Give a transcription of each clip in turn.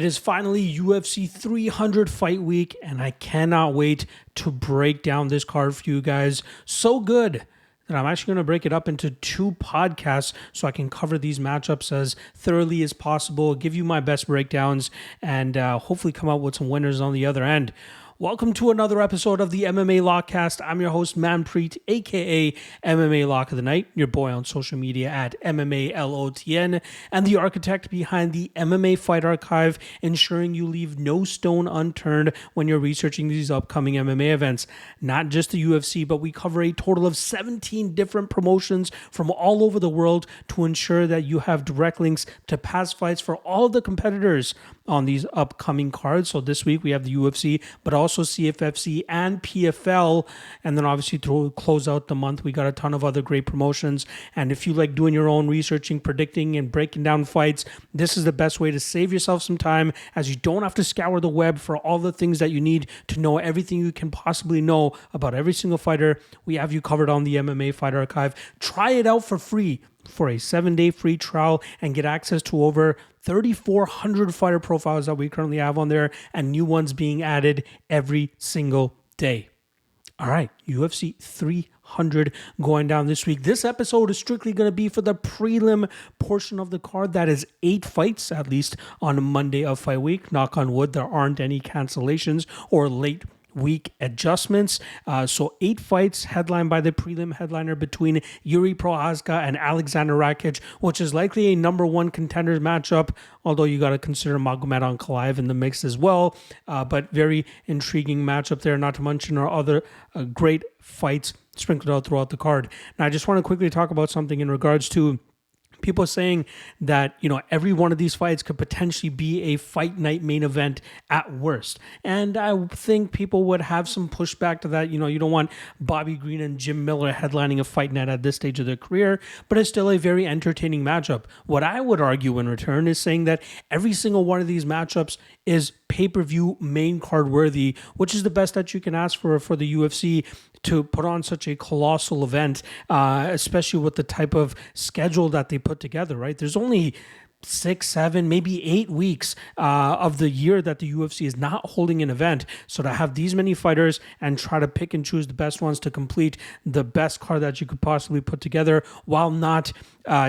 It is finally UFC 300 fight week, and I cannot wait to break down this card for you guys. So good that I'm actually going to break it up into 2 podcasts so I can cover these matchups as thoroughly as possible, give you my best breakdowns, and hopefully come out with some winners on the other end. Welcome to another episode of the MMA Lockcast. I'm your host, Manpreet, aka MMA Lock of the Night, your boy on social media at MMALOTN, and the architect behind the MMA Fight Archive, ensuring you leave no stone unturned when you're researching these upcoming MMA events. Not just the UFC, but we cover a total of 17 different promotions from all over the world to ensure that you have direct links to past fights for all the competitors on these upcoming cards. So this week we have the UFC, but also CFFC and PFL. And then obviously to close out the month, we got a ton of other great promotions. And if you like doing your own researching, predicting, and breaking down fights, this is the best way to save yourself some time, as you don't have to scour the web for all the things that you need to know everything you can possibly know about every single fighter. We have you covered on the MMA Fight Archive. Try it out for free for a 7-day free trial and get access to over 3,400 fighter profiles that we currently have on there, and new ones being added every single day. All right, UFC 300 going down this week. This episode is strictly going to be for the prelim portion of the card. That is 8 fights, at least on Monday of fight week. Knock on wood, there aren't any cancellations or late week adjustments. So 8 fights headlined by the prelim headliner between Yuri Prochazka and Alexander Rakic, which is likely a number 1 contenders matchup, although you got to consider Magomed Ankalaev in the mix as well. But very intriguing matchup there, not to mention our other great fights sprinkled out throughout the card. Now, I just want to quickly talk about something in regards to people saying that, every one of these fights could potentially be a fight night main event at worst. And I think people would have some pushback to that. You don't want Bobby Green and Jim Miller headlining a fight night at this stage of their career, but it's still a very entertaining matchup. What I would argue in return is saying that every single one of these matchups is pay-per-view main card worthy, which is the best that you can ask for the UFC to put on such a colossal event, especially with the type of schedule that they put together, right? There's only 6, 7, maybe 8 weeks of the year that the UFC is not holding an event. So to have these many fighters and try to pick and choose the best ones to complete the best card that you could possibly put together, while not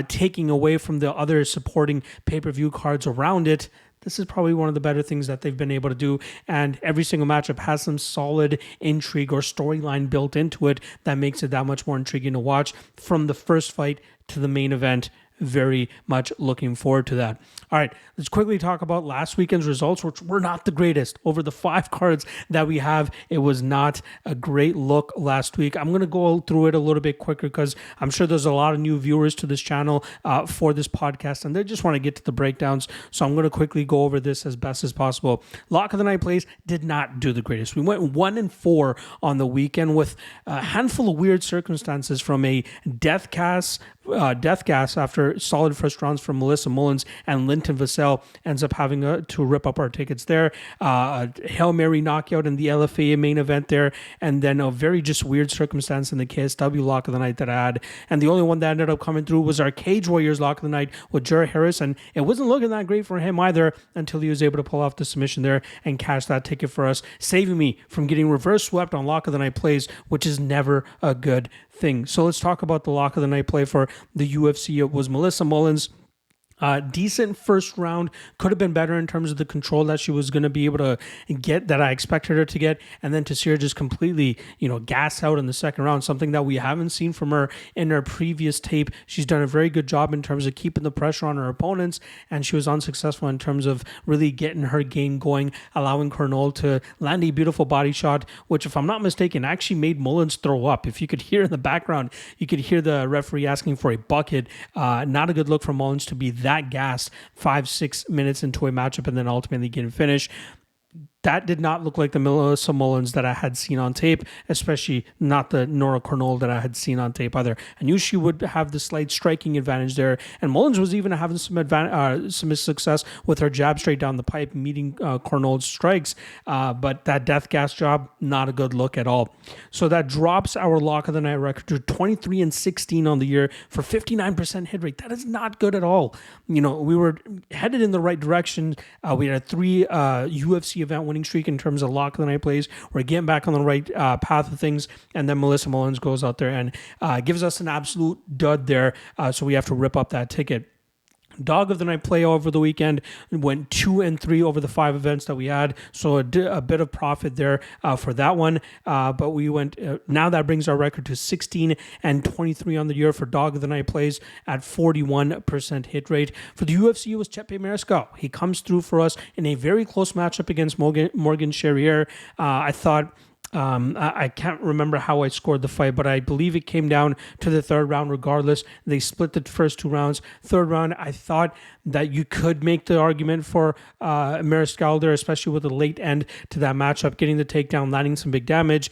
taking away from the other supporting pay-per-view cards around it, this is probably one of the better things that they've been able to do. And every single matchup has some solid intrigue or storyline built into it that makes it that much more intriguing to watch from the first fight to the main event. Very much looking forward to that. All right, let's quickly talk about last weekend's results, which were not the greatest. Over the 5 cards that we have, it was not a great look last week. I'm going to go through it a little bit quicker because I'm sure there's a lot of new viewers to this channel for this podcast, and they just want to get to the breakdowns. So I'm going to quickly go over this as best as possible. Lock of the Night plays did not do the greatest. We went 1-4 on the weekend with a handful of weird circumstances, from a death gas after solid first rounds from Melissa Mullins, and Linton Vassell ends up having to rip up our tickets there. A Hail Mary knockout in the LFA main event there, and then a very just weird circumstance in the KSW Lock of the Night that I had. And the only one that ended up coming through was our Cage Warriors Lock of the Night with Jared Harris, and it wasn't looking that great for him either until he was able to pull off the submission there and cash that ticket for us, saving me from getting reverse swept on Lock of the Night plays, which is never a good thing. So let's talk about the Lock of the Night play for the UFC. It was Melissa Mullins. Decent first round, could have been better in terms of the control that she was going to be able to get, that I expected her to get, and then to see her just completely, gas out in the second round, something that we haven't seen from her in her previous tape. She's done a very good job in terms of keeping the pressure on her opponents, and she was unsuccessful in terms of really getting her game going, allowing Cornell to land a beautiful body shot, which, if I'm not mistaken, actually made Mullins throw up. If you could hear in the background, you could hear the referee asking for a bucket. Not a good look for Mullins to be that gassed 5-6 minutes into a matchup and then ultimately getting finished. that did not look like the Melissa Mullins that I had seen on tape, especially not the Nora Cornell that I had seen on tape either. I knew she would have the slight striking advantage there, and Mullins was even having some success with her jab straight down the pipe, meeting Cornell's strikes, but that death gas job, not a good look at all. So that drops our lock of the night record to 23-16 on the year for 59% hit rate. That is not good at all. We were headed in the right direction. We had a 3 UFC event winning streak in terms of lock of the night plays. We're getting back on the right path of things, and then Melissa Mullins goes out there and gives us an absolute dud there, so we have to rip up that ticket. Dog of the night play over the weekend went 2-3 over the 5 events that we had, so a bit of profit there for that one. But we went now that brings our record to 16-23 on the year for dog of the night plays at 41% hit rate. For the UFC, it was Chepe Mariscal. He comes through for us in a very close matchup against Morgan Charrier. I thought. I can't remember how I scored the fight, but I believe it came down to the third round regardless. They split the first 2 rounds. Third round, I thought that you could make the argument for Mariscal there, especially with the late end to that matchup, getting the takedown, landing some big damage.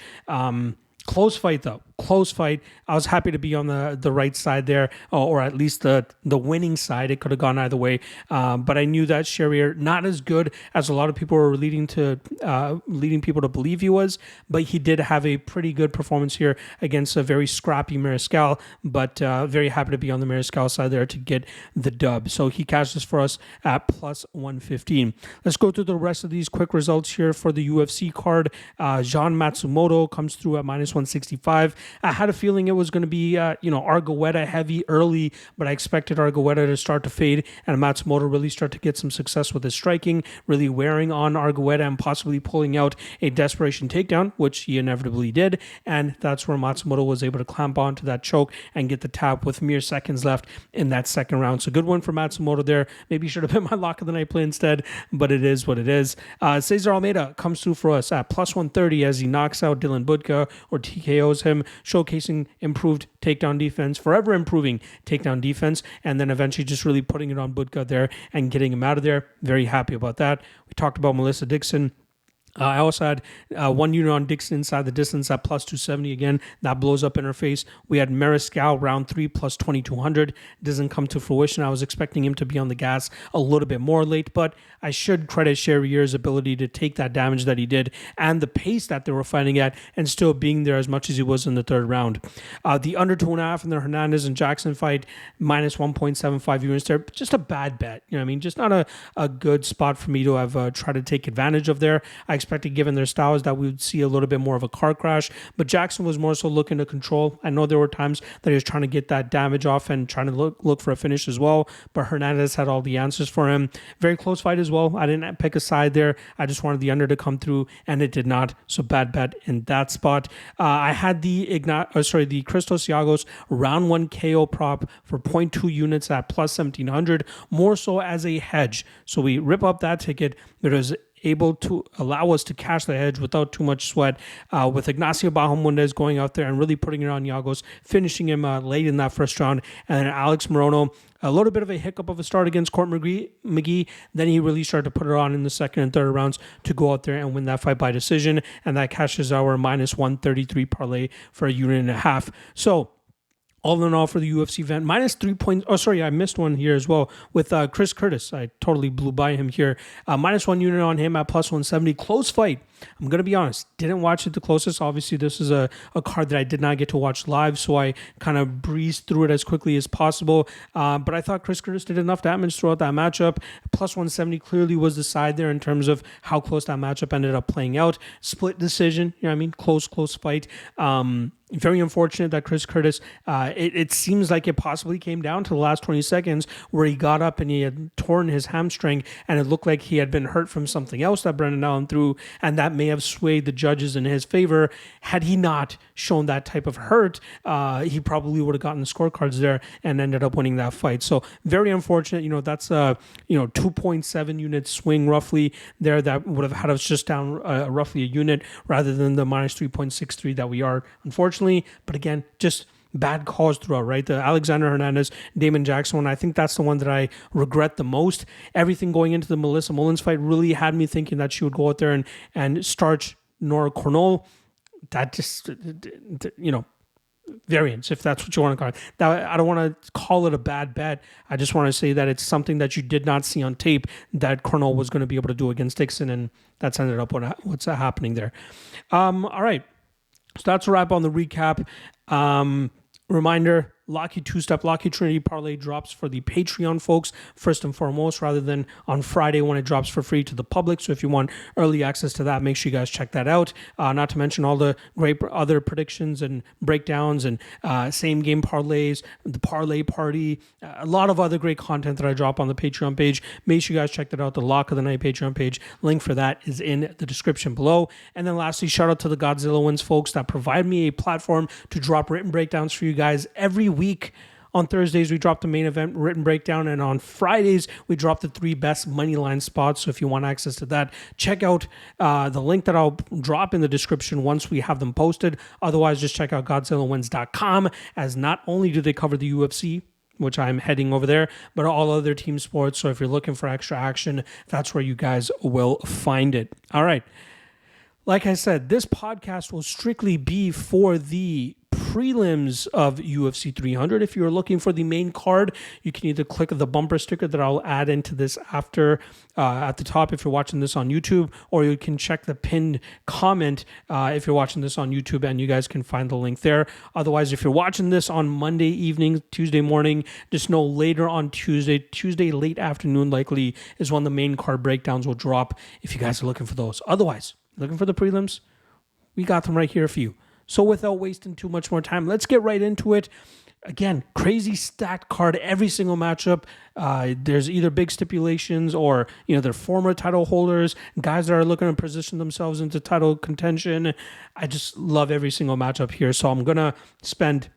Close fight, though. Close fight. I was happy to be on the right side there, or at least the winning side. It could have gone either way. But I knew that Charrier, not as good as a lot of people were leading people to believe he was, but he did have a pretty good performance here against a very scrappy Mariscal, but very happy to be on the Mariscal side there to get the dub. So he cashes for us at plus 115. Let's go through the rest of these quick results here for the UFC card. Jean Matsumoto comes through at minus 165. I had a feeling it was going to be, Argueta heavy early, but I expected Argueta to start to fade and Matsumoto really start to get some success with his striking, really wearing on Argueta and possibly pulling out a desperation takedown, which he inevitably did. And that's where Matsumoto was able to clamp onto that choke and get the tap with mere seconds left in that second round. So good one for Matsumoto there. Maybe should have been my lock of the night play instead, but it is what it is. Cesar Almeida comes through for us at plus 130 as he knocks out Dylan Budka or TKOs him, showcasing improved takedown defense, forever improving takedown defense, and then eventually just really putting it on Budka there and getting him out of there. Very happy about that. We talked about Melissa Dixon. I also had 1 unit on Dixon inside the distance at plus 270 again. That blows up in her face. We had Mariscal round 3 plus 2200. Doesn't come to fruition. I was expecting him to be on the gas a little bit more late, but I should credit Charrier's ability to take that damage that he did and the pace that they were fighting at and still being there as much as he was in the third round. The under 2.5 in the Hernandez and Jackson fight, minus 1.75 units there. Just a bad bet. You know what I mean? Just not a good spot for me to have tried to take advantage of there. I expected, given their styles, that we would see a little bit more of a car crash, but Jackson was more so looking to control. I know there were times that he was trying to get that damage off and trying to look for a finish as well, but Hernandez had all the answers for him. Very close fight as well. I didn't pick a side there. I just wanted the under to come through, and it did not, so bad bet in that spot. I had the Christos Giagos round 1 KO prop for 0.2 units at plus 1700, more so as a hedge. So we rip up that ticket. It was able to allow us to cash the hedge without too much sweat, with Ignacio Bahamondes going out there and really putting it on Giagos, finishing him late in that first round, and then Alex Morono, a little bit of a hiccup of a start against Court McGee. Then he really started to put it on in the second and third rounds to go out there and win that fight by decision, and that cashes our minus 133 parlay for 1.5 units. So all in all for the UFC event, minus 3 points. Oh, sorry, I missed one here as well with Chris Curtis. I totally blew by him here. Minus 1 unit on him at plus 170. Close fight. I'm going to be honest, didn't watch it the closest. Obviously, this is a card that I did not get to watch live, so I kind of breezed through it as quickly as possible. But I thought Chris Curtis did enough damage throughout that matchup. Plus 170 clearly was the side there in terms of how close that matchup ended up playing out. Split decision, you know what I mean? Close fight. Very unfortunate that Chris Curtis, it seems like it possibly came down to the last 20 seconds where he got up and he had torn his hamstring, and it looked like he had been hurt from something else that Brendan Allen threw, and that may have swayed the judges in his favor. Had he not shown that type of hurt, he probably would have gotten the scorecards there and ended up winning that fight. So very unfortunate. That's a 2.7 unit swing roughly there that would have had us just down roughly a unit rather than the minus 3.63 that we are, unfortunately. But again, just bad calls throughout, right? The Alexander Hernandez, Damon Jackson one, I think that's the one that I regret the most. Everything going into the Melissa Mullins fight really had me thinking that she would go out there and starch Nora Cornell. That just, variance, if that's what you want to call it. Now, I don't want to call it a bad bet. I just want to say that it's something that you did not see on tape that Cornell was going to be able to do against Dixon, and that's ended up what's happening there. All right. So that's a wrap on the recap. Reminder, Locky two-step, Locky Trinity Parlay drops for the Patreon folks, first and foremost, rather than on Friday when it drops for free to the public. So if you want early access to that, make sure you guys check that out. Not to mention all the great other predictions and breakdowns and same-game parlays, the parlay party, a lot of other great content that I drop on the Patreon page. Make sure you guys check that out, the Lock of the Night Patreon page. Link for that is in the description below. And then lastly, shout out to the Godzilla Wins folks that provide me a platform to drop written breakdowns for you guys every week. On Thursdays, we drop the main event written breakdown, and on Fridays, we drop the 3 best money line spots. So if you want access to that, check out the link that I'll drop in the description once we have them posted. Otherwise, just check out GodzillaWins.com, as not only do they cover the UFC, which I'm heading over there, but all other team sports. So if you're looking for extra action, that's where you guys will find it. All right. Like I said, this podcast will strictly be for the prelims of UFC 300. If you're looking for the main card, you can either click the bumper sticker that I'll add into this after at the top if you're watching this on YouTube, or you can check the pinned comment if you're watching this on YouTube, and you guys can find the link there. Otherwise, if you're watching this on Monday evening, Tuesday morning, just know later on Tuesday late afternoon likely is when the main card breakdowns will drop if you guys are looking for those. Otherwise, looking for the prelims, we got them right here for you. So without wasting too much more time, let's get right into it. Again, crazy stacked card, every single matchup. There's either big stipulations or, they're former title holders, guys that are looking to position themselves into title contention. I just love every single matchup here. So I'm going to spend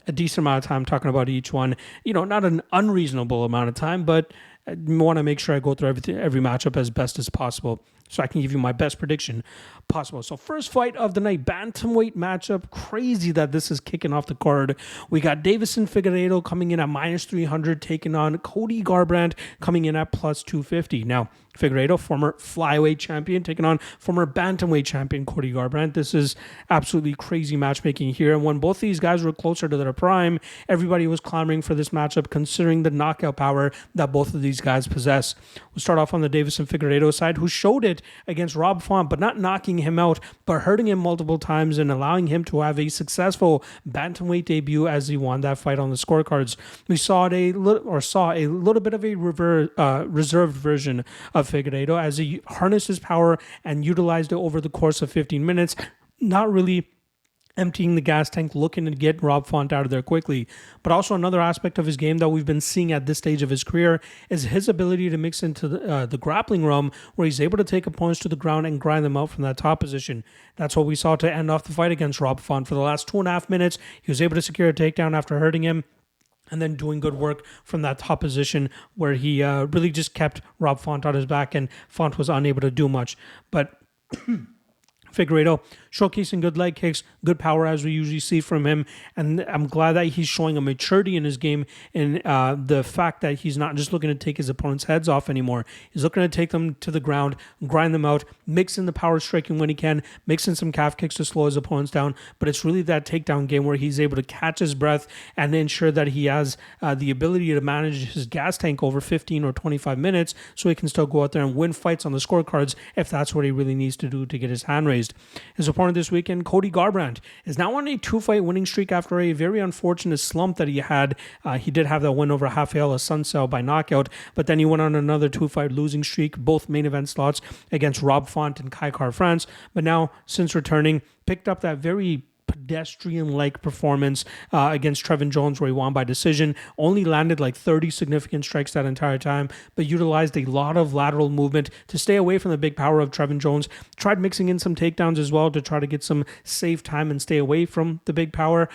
a decent amount of time talking about each one. Not an unreasonable amount of time, but I want to make sure I go through every matchup as best as possible so I can give you my best prediction possible. So first fight of the night, bantamweight matchup. Crazy that this is kicking off the card. We got Davison Figueiredo coming in at -300, taking on Cody Garbrandt coming in at +250. Now, Figueiredo, former flyweight champion, taking on former bantamweight champion Cody Garbrandt. This is absolutely crazy matchmaking here. And when both these guys were closer to their prime, everybody was clamoring for this matchup, considering the knockout power that both of these guys possess. We'll start off on the Davison Figueiredo side, who showed it against Rob Font, but not knocking him out, but hurting him multiple times and allowing him to have a successful bantamweight debut as he won that fight on the scorecards. We saw a little bit of a reserved version of Figueiredo as he harnessed his power and utilized it over the course of 15 minutes, not really emptying the gas tank, looking to get Rob Font out of there quickly. But also another aspect of his game that we've been seeing at this stage of his career is his ability to mix into the grappling realm, where he's able to take opponents to the ground and grind them out from that top position. That's what we saw to end off the fight against Rob Font. For the last 2.5 minutes, he was able to secure a takedown after hurting him, and then doing good work from that top position where he really just kept Rob Font on his back, and Font was unable to do much. But Figueiredo showcasing good leg kicks, good power as we usually see from him, and I'm glad that he's showing a maturity in his game, and the fact that he's not just looking to take his opponent's heads off anymore. He's looking to take them to the ground, grind them out, mix in the power striking when he can, mix in some calf kicks to slow his opponents down, but it's really that takedown game where he's able to catch his breath and ensure that he has the ability to manage his gas tank over 15 or 25 minutes so he can still go out there and win fights on the scorecards if that's what he really needs to do to get his hand raised. His opponent this weekend, Cody Garbrandt, is now on a 2-fight winning streak after a very unfortunate slump that he had. He did have that win over Rafael Assunção by knockout, but then he went on another 2-fight losing streak, both main event slots against Rob Font and Kattar France. But now, since returning, picked up that very pedestrian-like performance against Trevin Jones, where he won by decision. Only landed like 30 significant strikes that entire time, but utilized a lot of lateral movement to stay away from the big power of Trevin Jones. Tried mixing in some takedowns as well to try to get some safe time and stay away from the big power.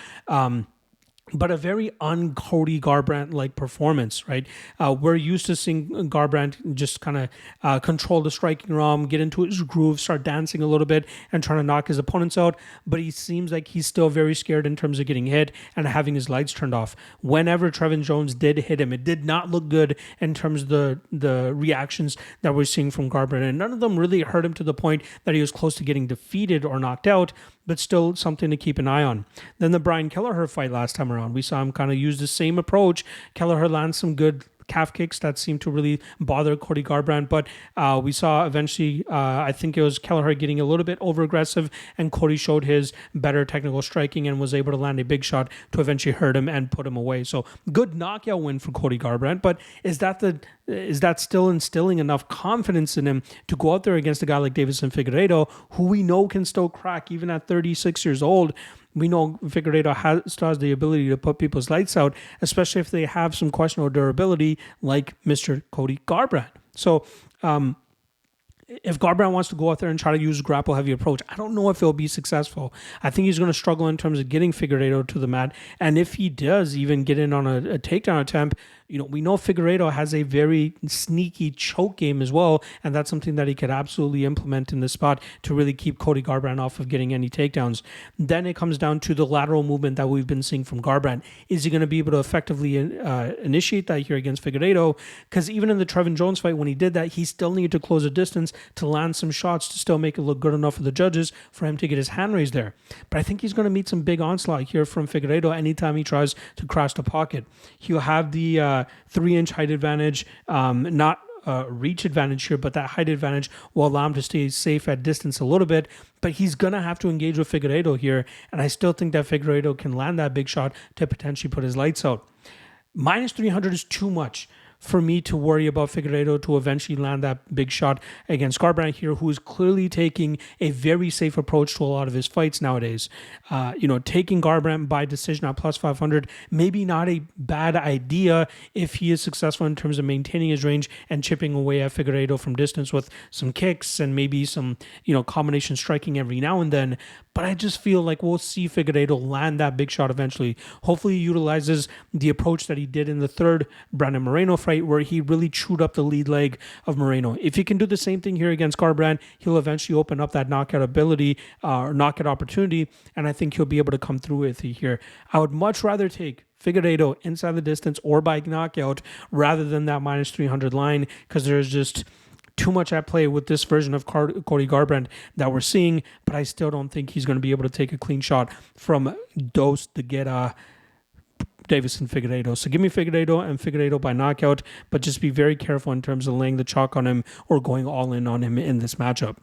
but a very un-Cody Garbrandt-like performance, right? We're used to seeing Garbrandt just kind of control the striking realm, get into his groove, start dancing a little bit, and trying to knock his opponents out. But he seems like he's still very scared in terms of getting hit and having his lights turned off. Whenever Trevin Jones did hit him, it did not look good in terms of the reactions that we're seeing from Garbrandt. And none of them really hurt him to the point that he was close to getting defeated or knocked out, but still something to keep an eye on. Then the Brian Kelleher fight last time around, we saw him kind of use the same approach. Kelleher lands some good calf kicks that seemed to really bother Cody Garbrandt, but we saw eventually, I think it was Kelleher getting a little bit over aggressive, and Cody showed his better technical striking and was able to land a big shot to eventually hurt him and put him away. So good knockout win for Cody Garbrandt, but is that still instilling enough confidence in him to go out there against a guy like Deiveson Figueiredo, who we know can still crack even at 36 years old? We know Figueiredo still has the ability to put people's lights out, especially if they have some questionable durability like Mr. Cody Garbrandt. So if Garbrandt wants to go out there and try to use a grapple-heavy approach, I don't know if he'll be successful. I think he's going to struggle in terms of getting Figueiredo to the mat. And if he does even get in on a takedown attempt, we know Figueiredo has a very sneaky choke game as well, and that's something that he could absolutely implement in this spot to really keep Cody Garbrandt off of getting any takedowns. Then it comes down to the lateral movement that we've been seeing from Garbrandt. Is he going to be able to effectively initiate that here against Figueiredo? Because even in the Trevin Jones fight, when he did that, he still needed to close a distance to land some shots to still make it look good enough for the judges for him to get his hand raised there. But I think he's going to meet some big onslaught here from Figueiredo anytime he tries to cross the pocket. He'll have the 3-inch height advantage, not reach advantage here, but that height advantage will allow him to stay safe at distance a little bit. But he's going to have to engage with Figueiredo here, and I still think that Figueiredo can land that big shot to potentially put his lights out. Minus 300 is too much for me to worry about Figueiredo to eventually land that big shot against Garbrandt here, who is clearly taking a very safe approach to a lot of his fights nowadays. Taking Garbrandt by decision at plus 500, maybe not a bad idea if he is successful in terms of maintaining his range and chipping away at Figueiredo from distance with some kicks and maybe some, combination striking every now and then. But I just feel like we'll see Figueiredo land that big shot eventually. Hopefully he utilizes the approach that he did in the third Brandon Moreno fight, where he really chewed up the lead leg of Moreno. If he can do the same thing here against Garbrandt, he'll eventually open up that knockout ability or knockout opportunity, and I think he'll be able to come through with it here. I would much rather take Figueiredo inside the distance or by knockout rather than that minus 300 line, because there's just too much at play with this version of Cody Garbrandt that we're seeing, but I still don't think he's going to be able to take a clean shot from Dos de Guerra, Deiveson Figueiredo. So give me Figueiredo and Figueiredo by knockout, but just be very careful in terms of laying the chalk on him or going all in on him in this matchup.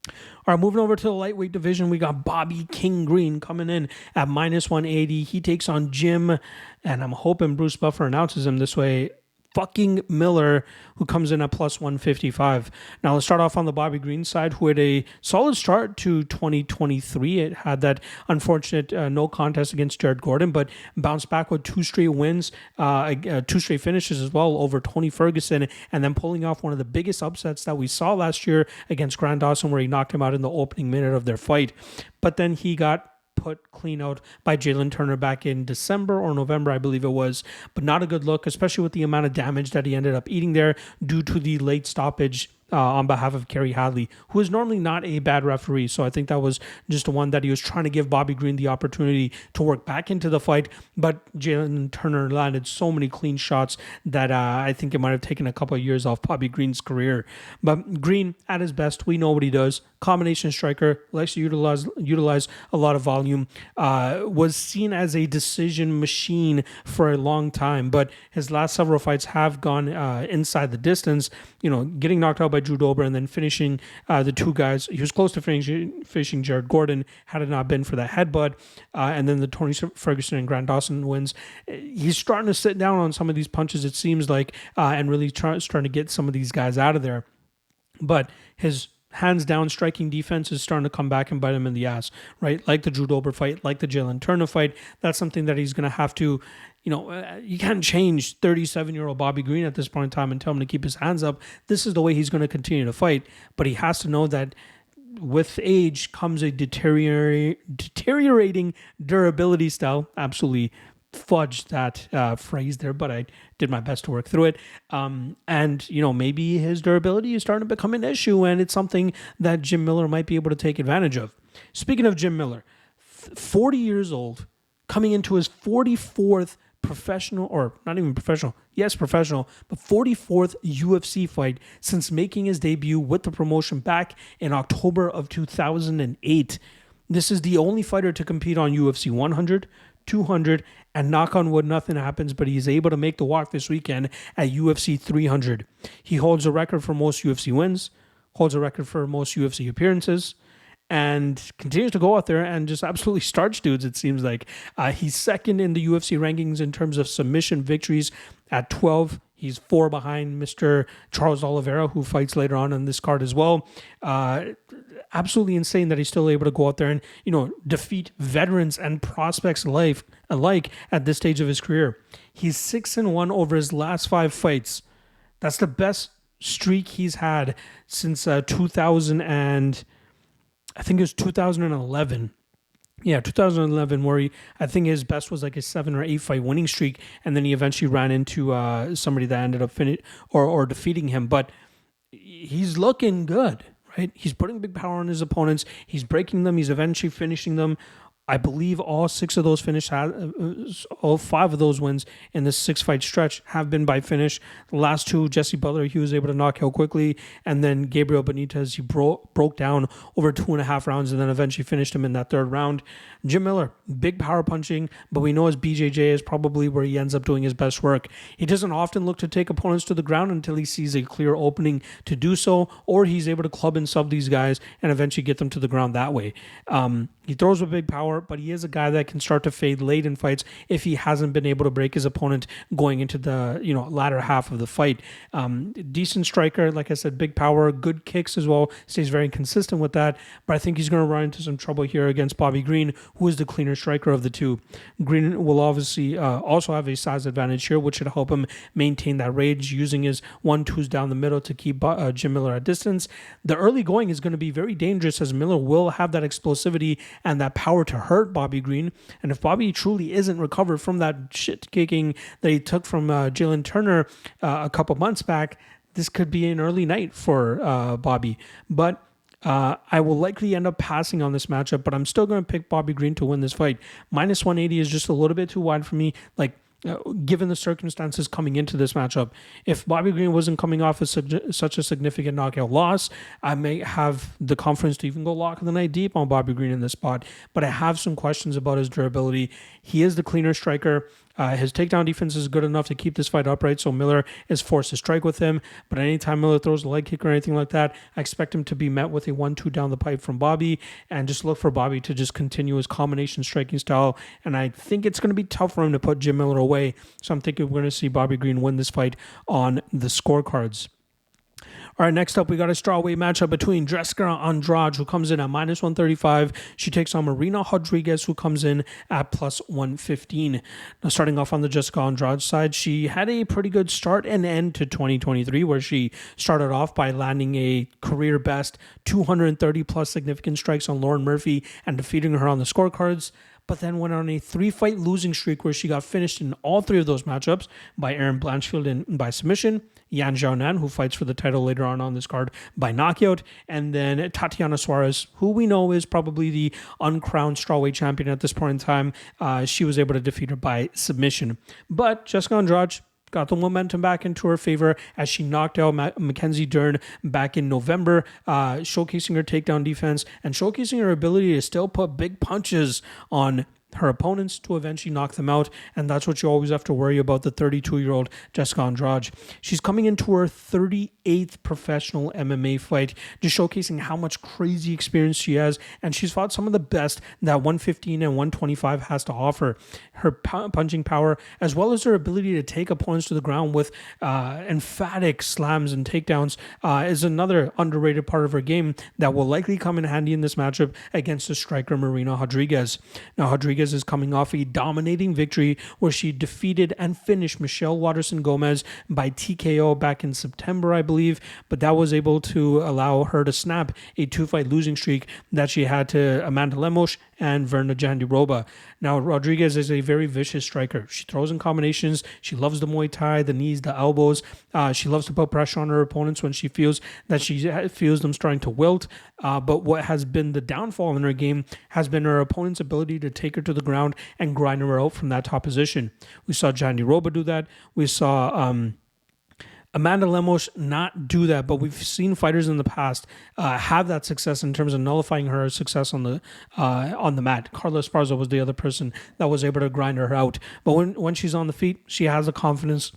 All right, moving over to the lightweight division, we got Bobby King Green coming in at minus 180. He takes on Jim, and I'm hoping Bruce Buffer announces him this way, fucking Miller, who comes in at plus 155. Now let's start off on the Bobby Green side, who had a solid start to 2023. It had that unfortunate no contest against Jared Gordon, but bounced back with 2 straight wins, 2 straight finishes as well over Tony Ferguson, and then pulling off one of the biggest upsets that we saw last year against Grant Dawson, where he knocked him out in the opening minute of their fight. But then he got put clean out by Jalen Turner back in December or November, I believe it was, but not a good look, especially with the amount of damage that he ended up eating there due to the late stoppage on behalf of Kerry Hadley, who is normally not a bad referee. So I think that was just the one that he was trying to give Bobby Green the opportunity to work back into the fight. But Jalen Turner landed so many clean shots that I think it might have taken a couple of years off Bobby Green's career. But Green, at his best, we know what he does. Combination striker, likes to utilize a lot of volume, was seen as a decision machine for a long time. But his last several fights have gone inside the distance, getting knocked out by Drew Dober and then finishing the 2 guys. He was close to finishing Jared Gordon had it not been for that headbutt. And then the Tony Ferguson and Grant Dawson wins. He's starting to sit down on some of these punches, it seems like, and really starting to get some of these guys out of there. But his hands down striking defense is starting to come back and bite him in the ass, right? Like the Drew Dober fight, like the Jalen Turner fight. That's something that he's going to have to, you can't change 37-year-old Bobby Green at this point in time and tell him to keep his hands up. This is the way he's going to continue to fight, but he has to know that with age comes a deteriorating durability style. Absolutely fudged that phrase there, but I did my best to work through it. And, maybe his durability is starting to become an issue, and it's something that Jim Miller might be able to take advantage of. Speaking of Jim Miller, 40 years old, coming into his 44th professional, or not even professional, yes, professional, but 44th UFC fight since making his debut with the promotion back in October of 2008. This is the only fighter to compete on UFC 100, 200, and knock on wood, nothing happens, but he's able to make the walk this weekend at UFC 300. He holds a record for most UFC wins, holds a record for most UFC appearances, and continues to go out there and just absolutely starch dudes, it seems like. He's second in the UFC rankings in terms of submission victories at 12. He's 4 behind Mr. Charles Oliveira, who fights later on this card as well. Absolutely insane that he's still able to go out there and, defeat veterans and prospects alike at this stage of his career. He's 6-1 over his last 5 fights. That's the best streak he's had since 2011. Yeah, 2011, where I think his best was like a 7 or 8 fight winning streak, and then he eventually ran into somebody that ended up or defeating him. But he's looking good, right? He's putting big power on his opponents. He's breaking them. He's eventually finishing them. I believe all 5 of those wins in this 6-fight stretch have been by finish. The last 2, Jesse Butler, he was able to knock out quickly, and then Gabriel Benitez, he broke down over 2.5 rounds and then eventually finished him in that 3rd round. Jim Miller, big power punching, but we know his BJJ is probably where he ends up doing his best work. He doesn't often look to take opponents to the ground until he sees a clear opening to do so, or he's able to club and sub these guys and eventually get them to the ground that way. He throws with big power, but he is a guy that can start to fade late in fights if he hasn't been able to break his opponent going into the latter half of the fight. Decent striker, like I said, big power, good kicks as well, stays very consistent with that, but I think he's going to run into some trouble here against Bobby Green, who is the cleaner striker of the two. Green will obviously also have a size advantage here, which should help him maintain that range, using his 1-2s down the middle to keep Jim Miller at distance. The early going is going to be very dangerous, as Miller will have that explosivity and that power to hurt Bobby Green. And if Bobby truly isn't recovered from that shit kicking that he took from Jalen Turner a couple months back, this could be an early night for Bobby. But I will likely end up passing on this matchup, but I'm still going to pick Bobby Green to win this fight. Minus 180 is just a little bit too wide for me. Given the circumstances coming into this matchup, if Bobby Green wasn't coming off such a significant knockout loss, I may have the confidence to even go lock of the night deep on Bobby Green in this spot. But I have some questions about his durability. He is the cleaner striker. His takedown defense is good enough to keep this fight upright, so Miller is forced to strike with him. But anytime Miller throws a leg kick or anything like that, I expect him to be met with a 1-2 down the pipe from Bobby, and just look for Bobby to just continue his combination striking style. And I think it's going to be tough for him to put Jim Miller away, so I'm thinking we're going to see Bobby Green win this fight on the scorecards. All right, next up, we got a strawweight matchup between Jessica Andrade, who comes in at minus 135. She takes on Marina Rodriguez, who comes in at plus 115. Now, starting off on the Jessica Andrade side, she had a pretty good start and end to 2023, where she started off by landing a career best 230 plus significant strikes on Lauren Murphy and defeating her on the scorecards, but then went on a 3-fight losing streak where she got finished in all 3 of those matchups by Erin Blanchfield and by submission, Yan Xiaonan, who fights for the title later on this card, by knockout, and then Tatiana Suarez, who we know is probably the uncrowned strawweight champion at this point in time. She was able to defeat her by submission. But Jessica Andrade got the momentum back into her favor as she knocked out Mackenzie Dern back in November, showcasing her takedown defense and showcasing her ability to still put big punches on her opponents to eventually knock them out. And that's what you always have to worry about the 32-year-old Jessica Andrade. She's coming into her 38th professional MMA fight, just showcasing how much crazy experience she has. And she's fought some of the best that 115 and 125 has to offer. Her punching power, as well as her ability to take opponents to the ground with emphatic slams and takedowns, is another underrated part of her game that will likely come in handy in this matchup against the striker Marina Rodriguez. Now, Rodriguez Rodriguez is coming off a dominating victory where she defeated and finished Michelle Waterson Gomez by TKO back in September, I believe, but that was able to allow her to snap a 2-fight losing streak that she had to Amanda Lemos and Verna Jandiroba. Now, Rodriguez is a very vicious striker. She throws in combinations. She loves the Muay Thai, the knees, the elbows. She loves to put pressure on her opponents when she feels them starting to wilt. But what has been the downfall in her game has been her opponent's ability to take her to the ground and grind her out from that top position. We saw Jandiroba do that. We saw Amanda Lemos not do that, but we've seen fighters in the past have that success in terms of nullifying her success on the mat. Carla Esparza was the other person that was able to grind her out. But when she's on the feet, she has the confidence.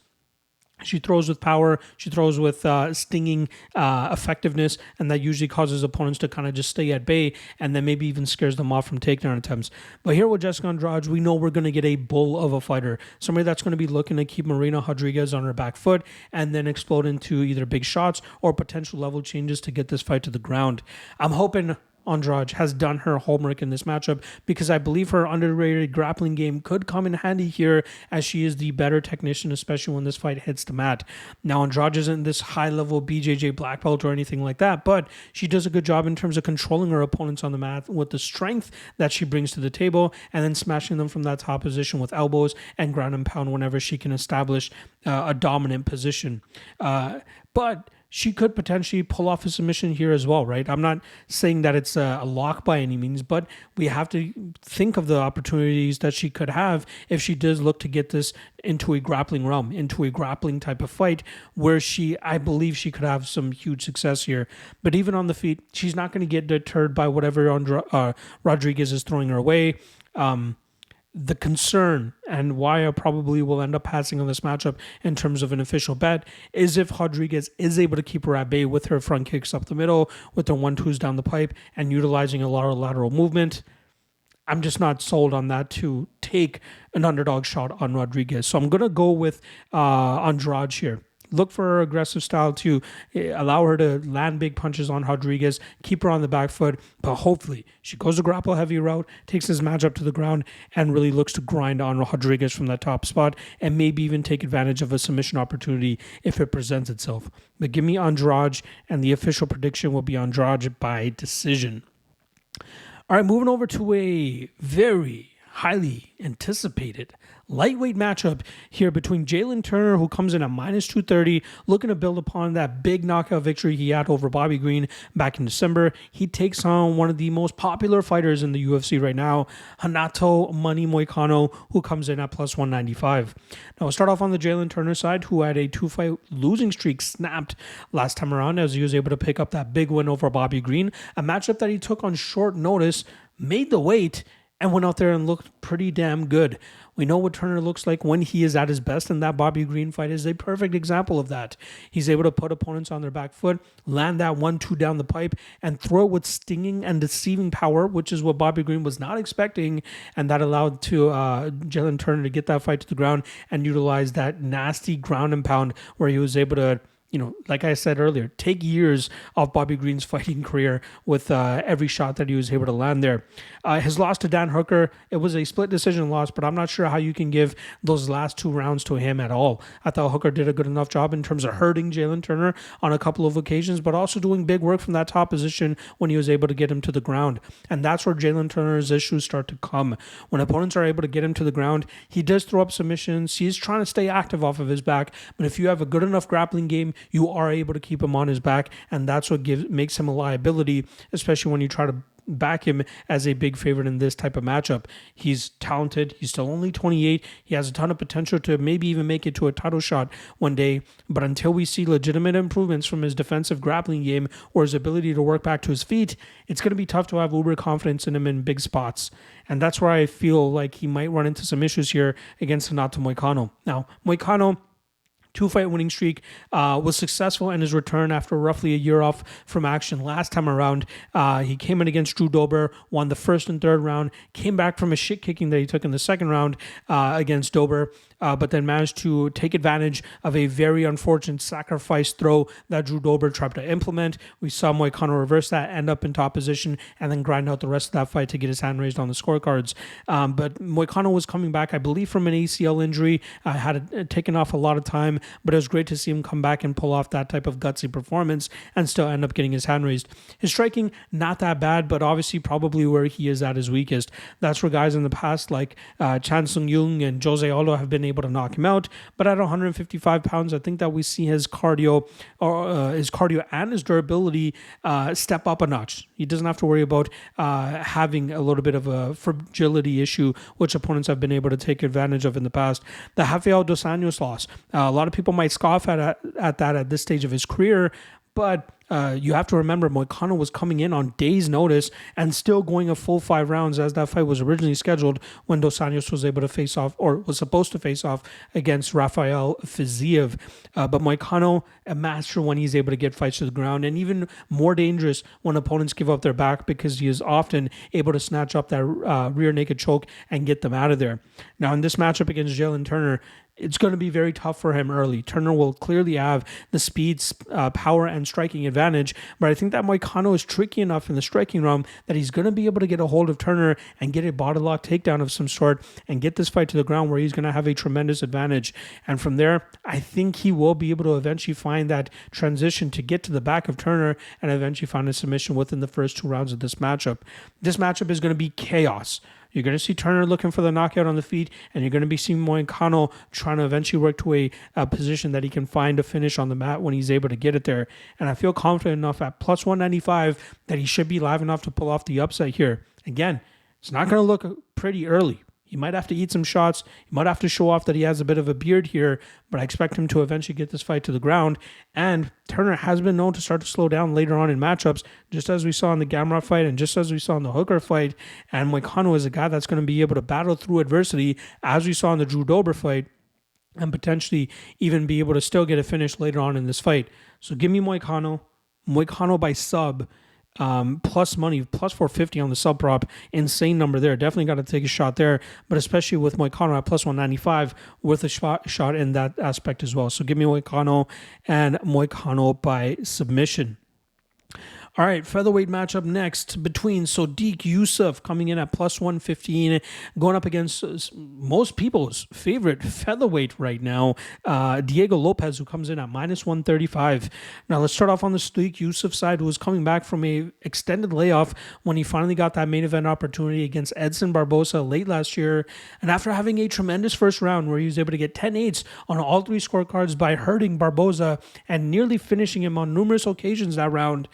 She throws with power. She throws with stinging effectiveness, and that usually causes opponents to kind of just stay at bay, and then maybe even scares them off from takedown attempts. But here with Jessica Andrade, we know we're going to get a bull of a fighter, somebody that's going to be looking to keep Marina Rodriguez on her back foot and then explode into either big shots or potential level changes to get this fight to the ground. I'm hoping Andrade has done her homework in this matchup because I believe her underrated grappling game could come in handy here as she is the better technician, especially when this fight hits the mat. Now, Andrade isn't this high-level BJJ black belt or anything like that, but she does a good job in terms of controlling her opponents on the mat with the strength that she brings to the table and then smashing them from that top position with elbows and ground and pound whenever she can establish a dominant position. But she could potentially pull off a submission here as well, right? I'm not saying that it's a lock by any means, but we have to think of the opportunities that she could have if she does look to get this into a grappling realm, into a grappling type of fight where I believe she could have some huge success here. But even on the feet, she's not going to get deterred by whatever Rodriguez is throwing her way. The concern and why I probably will end up passing on this matchup in terms of an official bet is if Rodriguez is able to keep her at bay with her front kicks up the middle, with her 1-2s down the pipe, and utilizing a lot of lateral movement. I'm just not sold on that to take an underdog shot on Rodriguez. So I'm going to go with Andrade here. Look for her aggressive style to allow her to land big punches on Rodriguez, keep her on the back foot, but hopefully she goes the grapple heavy route, takes this match up to the ground, and really looks to grind on Rodriguez from that top spot and maybe even take advantage of a submission opportunity if it presents itself. But give me Andrade, and the official prediction will be Andrade by decision. All right, moving over to a very highly anticipated lightweight matchup here between Jalen Turner, who comes in at -230, looking to build upon that big knockout victory he had over Bobby Green back in December. He takes on one of the most popular fighters in the UFC right now, Renato Money Moicano, who comes in at +195. Now, we'll start off on the Jalen Turner side, who had a 2-fight losing streak snapped last time around as he was able to pick up that big win over Bobby Green, a matchup that he took on short notice, made the weight, and went out there and looked pretty damn good. We know what Turner looks like when he is at his best, and that Bobby Green fight is a perfect example of that. He's able to put opponents on their back foot, land that 1-2 down the pipe, and throw it with stinging and deceiving power, which is what Bobby Green was not expecting, and that allowed to Jalen Turner to get that fight to the ground and utilize that nasty ground and pound where he was able to, like I said earlier, take years off Bobby Green's fighting career with every shot that he was able to land there. His loss to Dan Hooker, it was a split decision loss, but I'm not sure how you can give those last 2 rounds to him at all. I thought Hooker did a good enough job in terms of hurting Jalen Turner on a couple of occasions, but also doing big work from that top position when he was able to get him to the ground. And that's where Jalen Turner's issues start to come. When opponents are able to get him to the ground, he does throw up submissions. He's trying to stay active off of his back, but if you have a good enough grappling game, you are able to keep him on his back, and that's what makes him a liability, especially when you try to back him as a big favorite in this type of matchup. He's talented. He's still only 28. He has a ton of potential to maybe even make it to a title shot one day, but until we see legitimate improvements from his defensive grappling game or his ability to work back to his feet, it's going to be tough to have uber confidence in him in big spots. And that's where I feel like he might run into some issues here against Renato Moicano. Now, Moicano 2-fight winning streak, was successful in his return after roughly a year off from action last time around. He came in against Drew Dober, won the first and third round, came back from a shit kicking that he took in the second round against Dober, but then managed to take advantage of a very unfortunate sacrifice throw that Drew Dober tried to implement. We saw Moicano reverse that, end up in top position, and then grind out the rest of that fight to get his hand raised on the scorecards. But Moicano was coming back, I believe, from an ACL injury, had taken off a lot of time, but it was great to see him come back and pull off that type of gutsy performance and still end up getting his hand raised. His striking, not that bad, but obviously probably where he is at his weakest. That's where guys in the past like Chan Sung Jung and Jose Aldo have been able to knock him out. But at 155 pounds, I think that we see his cardio and his durability step up a notch. He doesn't have to worry about having a little bit of a fragility issue, which opponents have been able to take advantage of in the past. The Rafael Dos Anjos loss, a lot of people might scoff at that at this stage of his career, but you have to remember Moicano was coming in on days' notice and still going a full 5 rounds as that fight was originally scheduled when Dos Anjos was able to face off, or was supposed to face off, against Rafael Fiziev. But Moicano, a master when he's able to get fights to the ground, and even more dangerous when opponents give up their back, because he is often able to snatch up that rear naked choke and get them out of there. Now in this matchup against Jalen Turner, it's going to be very tough for him early. Turner will clearly have the speed, power, and striking advantage, but I think that Moicano is tricky enough in the striking realm that he's going to be able to get a hold of Turner and get a body lock takedown of some sort and get this fight to the ground where he's going to have a tremendous advantage. And from there, I think he will be able to eventually find that transition to get to the back of Turner and eventually find a submission within the first 2 rounds of this matchup. This matchup is going to be chaos. You're going to see Turner looking for the knockout on the feet, and you're going to be seeing Moicano trying to eventually work to a position that he can find a finish on the mat when he's able to get it there. And I feel confident enough at plus 195 that he should be live enough to pull off the upset here. Again, it's not going to look pretty early. He might have to eat some shots. He might have to show off that he has a bit of a beard here, but I expect him to eventually get this fight to the ground. And Turner has been known to start to slow down later on in matchups, just as we saw in the Garbrandt fight and just as we saw in the Hooker fight. And Moicano is a guy that's going to be able to battle through adversity, as we saw in the Drew Dober fight, and potentially even be able to still get a finish later on in this fight. So give me Moicano by sub. Plus money, plus 450 on the sub prop. Insane number there. Definitely got to take a shot there, but especially with Moicano at plus 195, worth a shot in that aspect as well. So give me Moicano and Moicano by submission. All right, featherweight matchup next between Sodiq Yusuff coming in at plus 115, going up against most people's favorite featherweight right now, Diego Lopes, who comes in at minus 135. Now, let's start off on the Sodiq Yusuff side, who was coming back from a extended layoff when he finally got that main event opportunity against Edson Barbosa late last year. And after having a tremendous first round where he was able to get 10-8s on all 3 scorecards by hurting Barbosa and nearly finishing him on numerous occasions that round,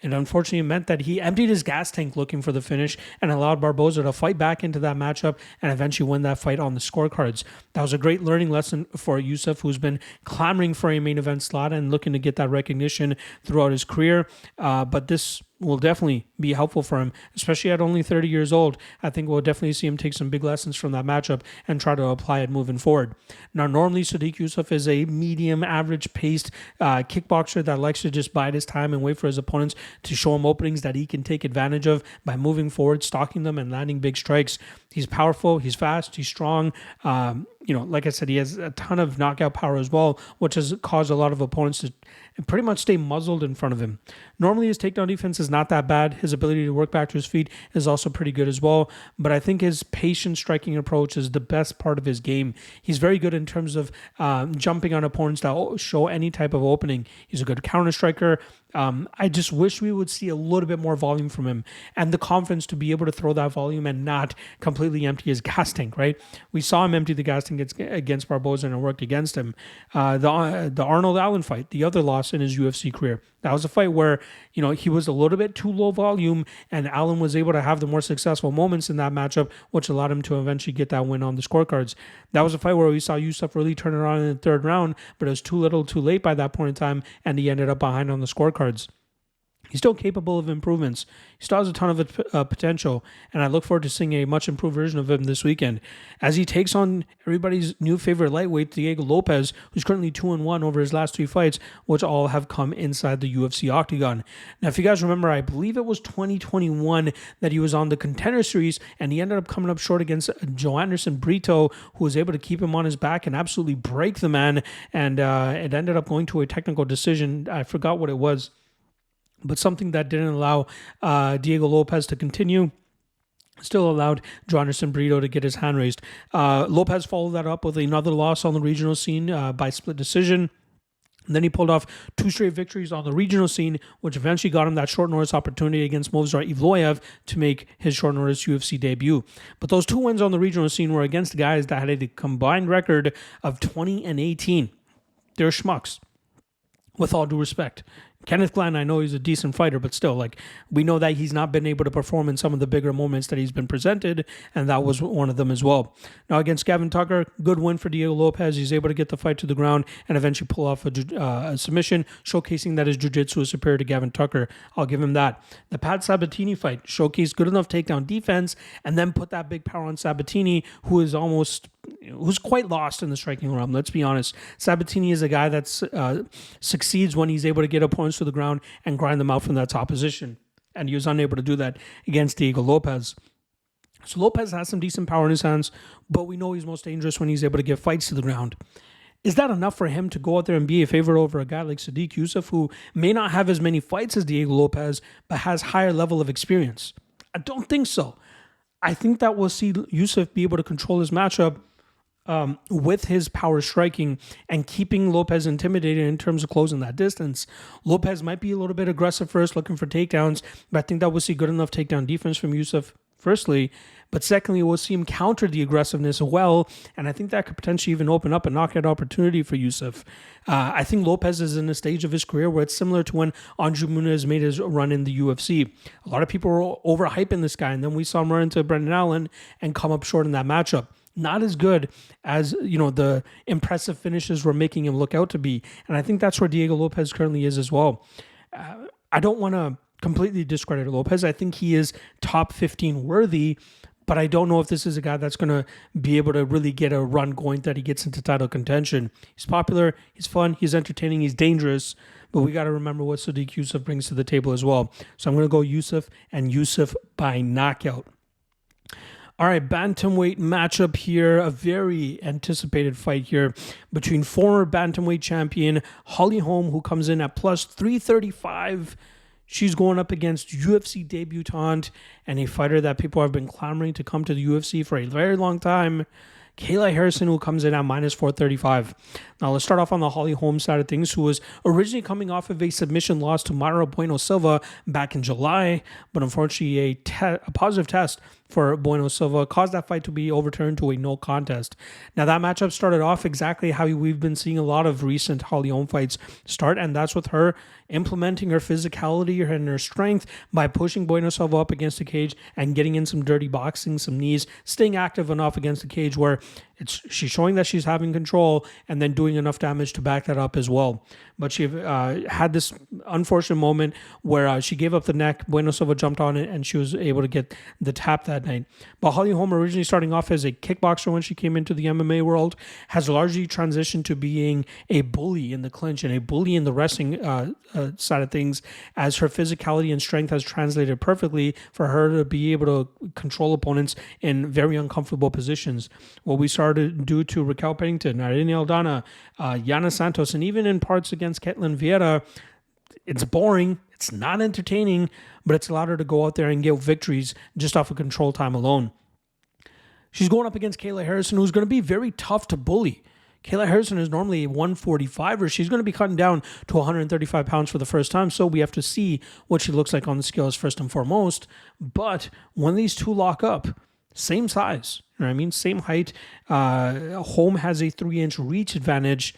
it unfortunately meant that he emptied his gas tank looking for the finish and allowed Barbosa to fight back into that matchup and eventually win that fight on the scorecards. That was a great learning lesson for Yusuff, who's been clamoring for a main event slot and looking to get that recognition throughout his career. But this will definitely be helpful for him, especially at only 30 years old. I think we'll definitely see him take some big lessons from that matchup and try to apply it moving forward. Now, normally Sodiq Yusuff is a medium, average-paced kickboxer that likes to just bide his time and wait for his opponents to show him openings that he can take advantage of by moving forward, stalking them, and landing big strikes. He's powerful, he's fast, he's strong. Like I said, he has a ton of knockout power as well, which has caused a lot of opponents to pretty much stay muzzled in front of him. Normally, his takedown defense is not that bad. His ability to work back to his feet is also pretty good as well. But I think his patient striking approach is the best part of his game. He's very good in terms of jumping on opponents that show any type of opening. He's a good counter striker. I just wish we would see a little bit more volume from him and the confidence to be able to throw that volume and not completely empty his gas tank, right? We saw him empty the gas tank against Barbosa and it worked against him. The Arnold Allen fight, the other loss in his UFC career, that was a fight where, he was a little bit too low volume and Allen was able to have the more successful moments in that matchup, which allowed him to eventually get that win on the scorecards. That was a fight where we saw Yusuff really turn it on in the third round, but it was too little too late by that point in time, and he ended up behind on the scorecards. He's still capable of improvements. He still has a ton of potential, and I look forward to seeing a much improved version of him this weekend as he takes on everybody's new favorite lightweight, Diego Lopes, who's currently 2-1 over his last 3 fights, which all have come inside the UFC Octagon. Now, if you guys remember, I believe it was 2021 that he was on the Contender Series, and he ended up coming up short against Joanderson Brito, who was able to keep him on his back and absolutely break the man, and it ended up going to a technical decision. I forgot what it was, but something that didn't allow Diego Lopes to continue. Still allowed Joanderson Brito to get his hand raised. Lopes followed that up with another loss on the regional scene by split decision. And then he pulled off 2 straight victories on the regional scene, which eventually got him that short notice opportunity against Movsar Evloev to make his short notice UFC debut. But those 2 wins on the regional scene were against guys that had a combined record of 20-18. They're schmucks, with all due respect. Kenneth Glenn, I know he's a decent fighter, but still, like, we know that he's not been able to perform in some of the bigger moments that he's been presented, and that was one of them as well. Now, against Gavin Tucker, good win for Diego Lopes. He's able to get the fight to the ground and eventually pull off a submission, showcasing that his jiu-jitsu is superior to Gavin Tucker. I'll give him that. The Pat Sabatini fight showcased good enough takedown defense and then put that big power on Sabatini, who's quite lost in the striking realm. Let's be honest. Sabatini is a guy that succeeds when he's able to get opponents to the ground and grind them out from that top position. And he was unable to do that against Diego Lopes. So Lopes has some decent power in his hands, but we know he's most dangerous when he's able to get fights to the ground. Is that enough for him to go out there and be a favorite over a guy like Sodiq Yusuff, who may not have as many fights as Diego Lopes, but has higher level of experience? I don't think so. I think that we'll see Yusuff be able to control his matchup with his power striking and keeping Lopes intimidated in terms of closing that distance. Lopes might be a little bit aggressive first, looking for takedowns, but I think that we'll see good enough takedown defense from Yusuff, firstly. But secondly, we'll see him counter the aggressiveness well, and I think that could potentially even open up a knockout opportunity for Yusuff. I think Lopes is in a stage of his career where it's similar to when Andre Muniz made his run in the UFC. A lot of people were overhyping this guy, and then we saw him run into Brendan Allen and come up short in that matchup. Not as good as, the impressive finishes we're making him look out to be. And I think that's where Diego Lopes currently is as well. I don't want to completely discredit Lopes. I think he is top 15 worthy, but I don't know if this is a guy that's going to be able to really get a run going that he gets into title contention. He's popular, he's fun, he's entertaining, he's dangerous, but we got to remember what Sodiq Yusuff brings to the table as well. So I'm going to go Yusuff and Yusuff by knockout. All right, bantamweight matchup here. A very anticipated fight here between former bantamweight champion Holly Holm, who comes in at plus 335. She's going up against UFC debutante and a fighter that people have been clamoring to come to the UFC for a very long time, Kayla Harrison, who comes in at minus 435. Now, let's start off on the Holly Holm side of things, who was originally coming off of a submission loss to Mayra Bueno Silva back in July, but unfortunately a positive test for Bueno Silva caused that fight to be overturned to a no contest. Now, that matchup started off exactly how we've been seeing a lot of recent Holly Holm fights start, and that's with her implementing her physicality and her strength by pushing Bueno Silva up against the cage and getting in some dirty boxing, some knees, staying active enough against the cage where she's showing that she's having control and then doing enough damage to back that up as well. But she had this unfortunate moment where she gave up the neck, Bueno Silva jumped on it, and she was able to get the tap that night. But Holly Holm, originally starting off as a kickboxer when she came into the MMA world, has largely transitioned to being a bully in the clinch and a bully in the wrestling side of things, as her physicality and strength has translated perfectly for her to be able to control opponents in very uncomfortable positions. What we started to do to Raquel Pennington, Irene Aldana, Yana Santos, and even in parts against Ketlin Vieira, it's boring, it's not entertaining, but it's allowed her to go out there and get victories just off of control time alone. She's going up against Kayla Harrison, who's going to be very tough to bully. Kayla Harrison is normally a 145er. She's going to be cutting down to 135 pounds for the first time, so we have to see what she looks like on the scales first and foremost. But when these two lock up, same size, you know what I mean? Same height. Holm has a 3-inch reach advantage,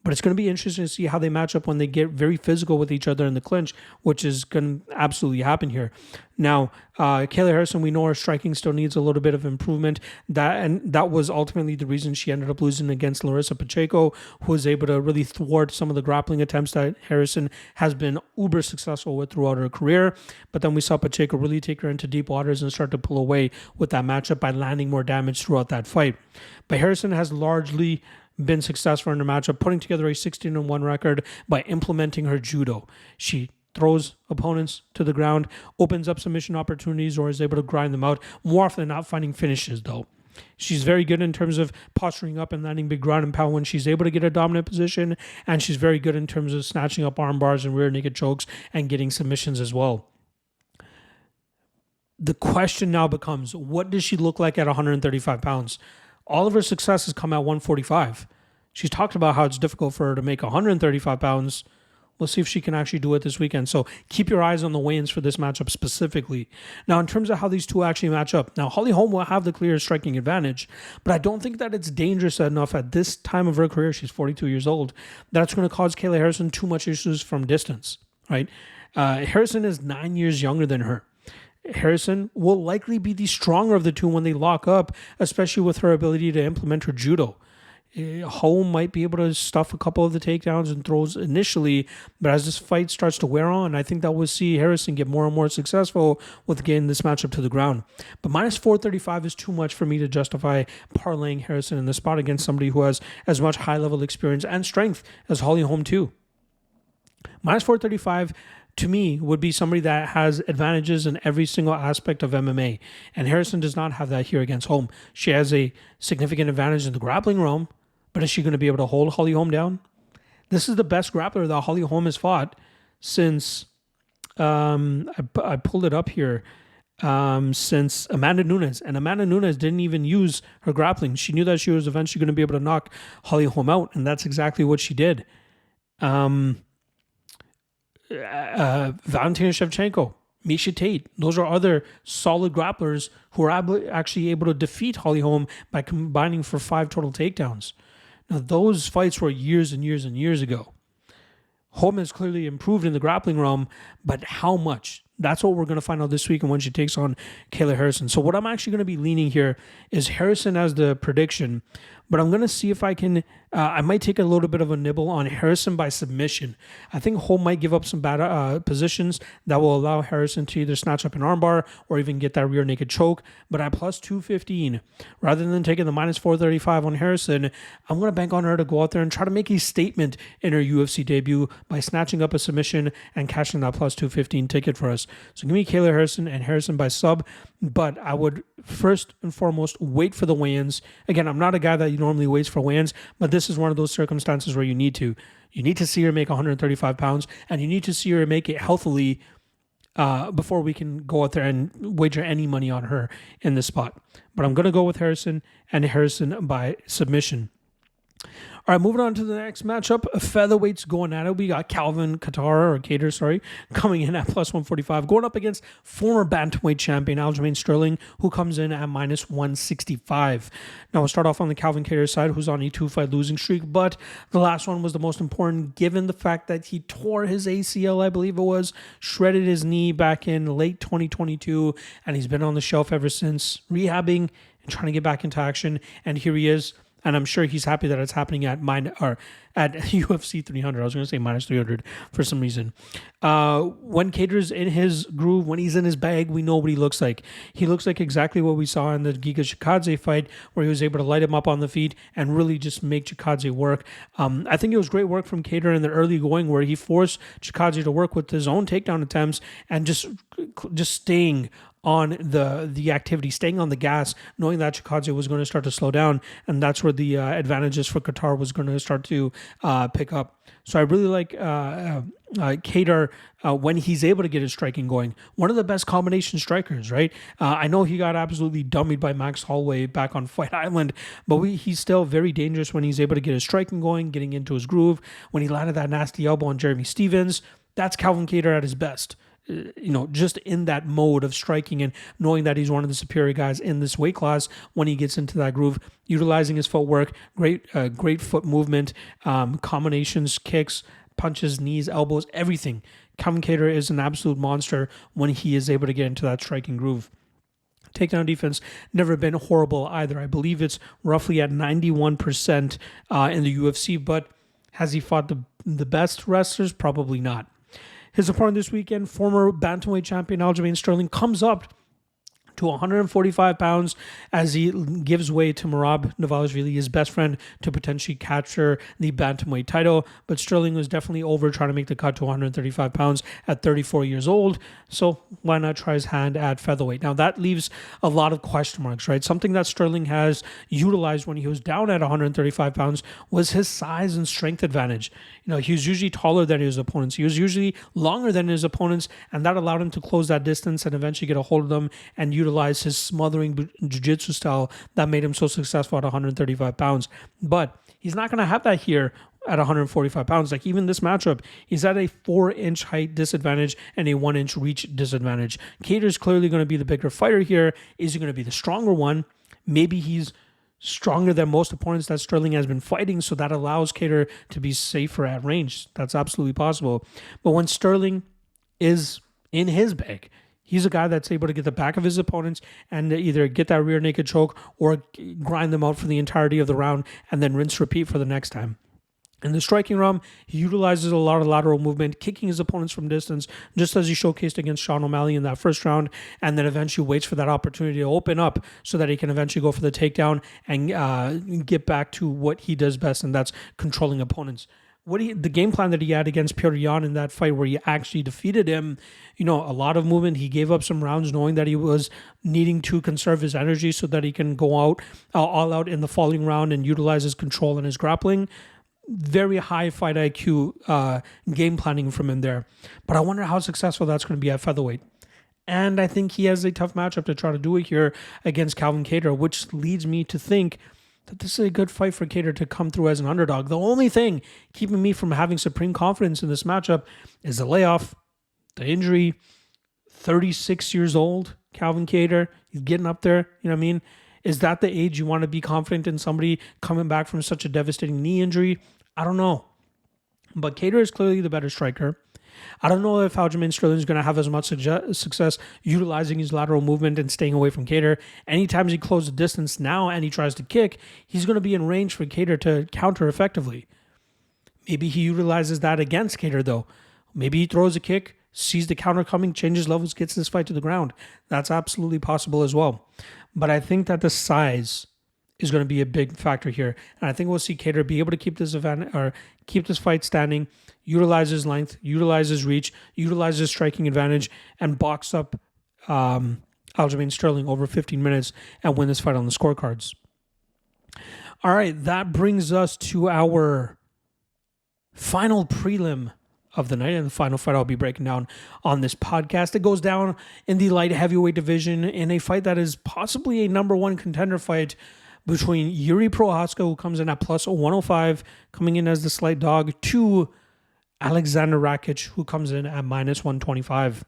But it's going to be interesting to see how they match up when they get very physical with each other in the clinch, which is going to absolutely happen here. Now, Kayla Harrison, we know her striking still needs a little bit of improvement. That was ultimately the reason she ended up losing against Larissa Pacheco, who was able to really thwart some of the grappling attempts that Harrison has been uber successful with throughout her career. But then we saw Pacheco really take her into deep waters and start to pull away with that matchup by landing more damage throughout that fight. But Harrison has largely been successful in her matchup, putting together a 16-1 record by implementing her judo. She throws opponents to the ground, opens up submission opportunities, or is able to grind them out. More often than not, finding finishes, though. She's very good in terms of posturing up and landing big ground and pound when she's able to get a dominant position, and she's very good in terms of snatching up arm bars and rear naked chokes and getting submissions as well. The question now becomes, what does she look like at 135 pounds? All of her successes come at 145. She's talked about how it's difficult for her to make 135 pounds. We'll see if she can actually do it this weekend. So keep your eyes on the weigh-ins for this matchup specifically. Now, in terms of how these two actually match up, now Holly Holm will have the clear striking advantage, but I don't think that it's dangerous enough at this time of her career, she's 42 years old, that it's going to cause Kayla Harrison too much issues from distance, right? Harrison is 9 years younger than her. Harrison will likely be the stronger of the two when they lock up, especially with her ability to implement her judo. Holm might be able to stuff a couple of the takedowns and throws initially, but as this fight starts to wear on, I think that we'll see Harrison get more and more successful with getting this matchup to the ground. But minus 435 is too much for me to justify parlaying Harrison in the spot against somebody who has as much high-level experience and strength as Holly Holm too. Minus 435 to me would be somebody that has advantages in every single aspect of MMA. And Harrison does not have that here against Holm. She has a significant advantage in the grappling realm, but is she going to be able to hold Holly Holm down? This is the best grappler that Holly Holm has fought since, I pulled it up here, since Amanda Nunes. And Amanda Nunes didn't even use her grappling. She knew that she was eventually going to be able to knock Holly Holm out, and that's exactly what she did. Valentina Shevchenko, Misha Tate, those are other solid grapplers who are actually able to defeat Holly Holm by combining for 5 total takedowns. Now, those fights were years and years and years ago. Holm has clearly improved in the grappling realm, but how much? That's what we're going to find out this week and when she takes on Kayla Harrison. So what I'm actually going to be leaning here is Harrison as the prediction, but I'm going to see if I can, I might take a little bit of a nibble on Harrison by submission. I think Holm might give up some bad positions that will allow Harrison to either snatch up an armbar or even get that rear naked choke. But at plus 215, rather than taking the minus 435 on Harrison, I'm going to bank on her to go out there and try to make a statement in her UFC debut by snatching up a submission and cashing that plus 215 ticket for us. So give me Kayla Harrison and Harrison by sub, but I would first and foremost wait for the weigh-ins. Again, I'm not a guy that normally waits for weigh-ins, but this is one of those circumstances where you need to see her make 135 pounds, and you need to see her make it healthily before we can go out there and wager any money on her in this spot. But I'm going to go with Harrison and Harrison by submission. All right, moving on to the next matchup. Featherweights going at it. We got Kattar, coming in at plus 145, going up against former bantamweight champion Aljamain Sterling, who comes in at minus 165. Now, we'll start off on the Calvin Kattar side, who's on a 2-fight losing streak, but the last one was the most important given the fact that he tore his ACL, I believe it was, shredded his knee back in late 2022, and he's been on the shelf ever since, rehabbing and trying to get back into action, and here he is. And I'm sure he's happy that it's happening at UFC 300. I was going to say minus 300 for some reason. When Kattar's in his groove, when he's in his bag, we know what he looks like. He looks like exactly what we saw in the Giga Chikadze fight, where he was able to light him up on the feet and really just make Chikadze work. I think it was great work from Kattar in the early going, where he forced Chikadze to work with his own takedown attempts and just staying on the activity, staying on the gas, knowing that Chikadze was going to start to slow down, and that's where the advantages for Kattar was going to start to pick up. So I really like Kattar when he's able to get his striking going. One of the best combination strikers, right? I know he got absolutely dummied by Max Holloway back on Fight Island, but he's still very dangerous when he's able to get his striking going, getting into his groove. When he landed that nasty elbow on Jeremy Stevens, that's Calvin Kattar at his best. just in that mode of striking and knowing that he's one of the superior guys in this weight class when he gets into that groove, utilizing his footwork, great foot movement, combinations, kicks, punches, knees, elbows, everything. Calvin Kattar is an absolute monster when he is able to get into that striking groove. Takedown defense never been horrible either. I believe it's roughly at 91% in the UFC, but has he fought the best wrestlers? Probably not. His opponent this weekend, former bantamweight champion Aljamain Sterling, comes up to 145 pounds as he gives way to Merab Dvalishvili, his best friend, to potentially capture the bantamweight title. But Sterling was definitely over trying to make the cut to 135 pounds at 34 years old. So why not try his hand at featherweight? Now that leaves a lot of question marks, right? Something that Sterling has utilized when he was down at 135 pounds was his size and strength advantage. He was usually taller than his opponents. He was usually longer than his opponents, and that allowed him to close that distance and eventually get a hold of them and utilize his smothering jiu-jitsu style that made him so successful at 135 pounds. But he's not going to have that here at 145 pounds. Like even this matchup, he's at a 4-inch height disadvantage and a 1-inch reach disadvantage. Kattar's clearly going to be the bigger fighter here. Is he going to be the stronger one? Maybe he's stronger than most opponents that Sterling has been fighting, so that allows Kattar to be safer at range. That's absolutely possible. But when Sterling is in his bag, he's a guy that's able to get the back of his opponents and either get that rear naked choke or grind them out for the entirety of the round and then rinse repeat for the next time. In the striking realm, he utilizes a lot of lateral movement, kicking his opponents from distance, just as he showcased against Sean O'Malley in that first round, and then eventually waits for that opportunity to open up so that he can eventually go for the takedown and get back to what he does best, and that's controlling opponents. The game plan that he had against Petr Yan in that fight where he actually defeated him, a lot of movement. He gave up some rounds knowing that he was needing to conserve his energy so that he can go out all out in the following round and utilize his control and his grappling. Very high fight IQ game planning from him there. But I wonder how successful that's going to be at featherweight. And I think he has a tough matchup to try to do it here against Calvin Kattar, which leads me to think that this is a good fight for Kattar to come through as an underdog. The only thing keeping me from having supreme confidence in this matchup is the layoff, the injury. 36 years old, Calvin Kattar. He's getting up there. You know what I mean? Is that the age you want to be confident in somebody coming back from such a devastating knee injury? I don't know. But Kattar is clearly the better striker. I don't know if Aljamain Sterling is going to have as much success utilizing his lateral movement and staying away from Kattar. Anytime he closes the distance now and he tries to kick, he's going to be in range for Kattar to counter effectively. Maybe he utilizes that against Kattar, though. Maybe he throws a kick, sees the counter coming, changes levels, gets this fight to the ground. That's absolutely possible as well. But I think that the size is going to be a big factor here. And I think we'll see Kattar be able to keep this event or keep this fight standing, utilize his length, utilize his reach, utilize his striking advantage, and box up Aljamain Sterling over 15 minutes and win this fight on the scorecards. All right, that brings us to our final prelim of the night and the final fight I'll be breaking down on this podcast. It goes down in the light heavyweight division in a fight that is possibly a number one contender fight between Yuri Prochazka, who comes in at plus 105, coming in as the slight dog, to Alexander Rakic, who comes in at minus 125.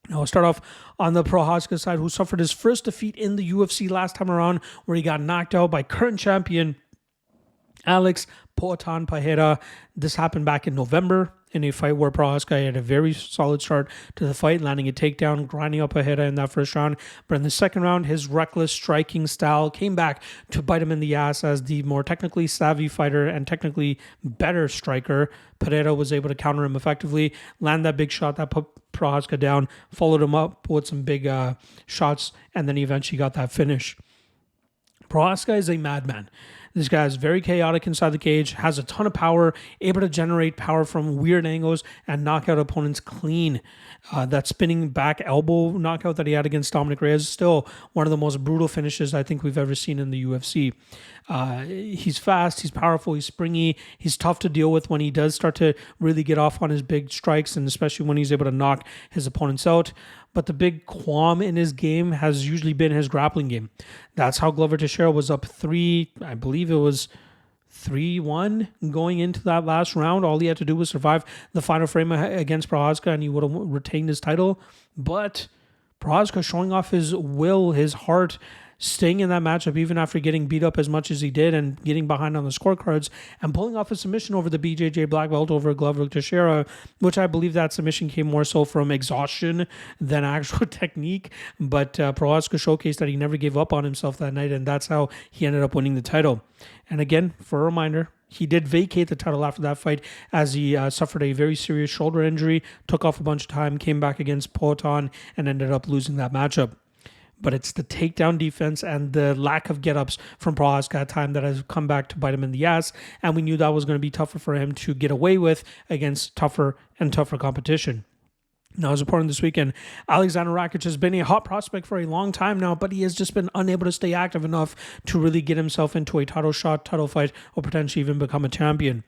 Now, I'll start off on the Prochazka side, who suffered his first defeat in the UFC last time around, where he got knocked out by current champion Alex Poatan Pereira. This happened back in November in a fight where Prochazka had a very solid start to the fight, landing a takedown, grinding up Pereira in that first round. But in the second round, his reckless striking style came back to bite him in the ass as the more technically savvy fighter and technically better striker. Pereira was able to counter him effectively, land that big shot that put Prochazka down, followed him up with some big shots, and then he eventually got that finish. Prochazka is a madman. This guy is very chaotic inside the cage, has a ton of power, able to generate power from weird angles and knock out opponents clean. That spinning back elbow knockout that he had against Dominic Reyes is still one of the most brutal finishes I think we've ever seen in the UFC. He's fast, he's powerful, he's springy, he's tough to deal with when he does start to really get off on his big strikes, and especially when he's able to knock his opponents out. But the big qualm in his game has usually been his grappling game. That's how Glover Teixeira was up 3, I believe it was 3-1 going into that last round. All he had to do was survive the final frame against Prochazka, and he would have retained his title. But Prochazka showing off his will, his heart, staying in that matchup even after getting beat up as much as he did and getting behind on the scorecards and pulling off a submission over the BJJ black belt over Glover Teixeira, which I believe that submission came more so from exhaustion than actual technique. But Prochazka showcased that he never gave up on himself that night, and that's how he ended up winning the title. And again, for a reminder, he did vacate the title after that fight as he suffered a very serious shoulder injury, took off a bunch of time, came back against Poatan, and ended up losing that matchup. But it's the takedown defense and the lack of get-ups from Prochazka at time that has come back to bite him in the ass. And we knew that was going to be tougher for him to get away with against tougher and tougher competition. Now, as reported this weekend, Alexander Rakic has been a hot prospect for a long time now, but he has just been unable to stay active enough to really get himself into a title shot, title fight, or potentially even become a champion.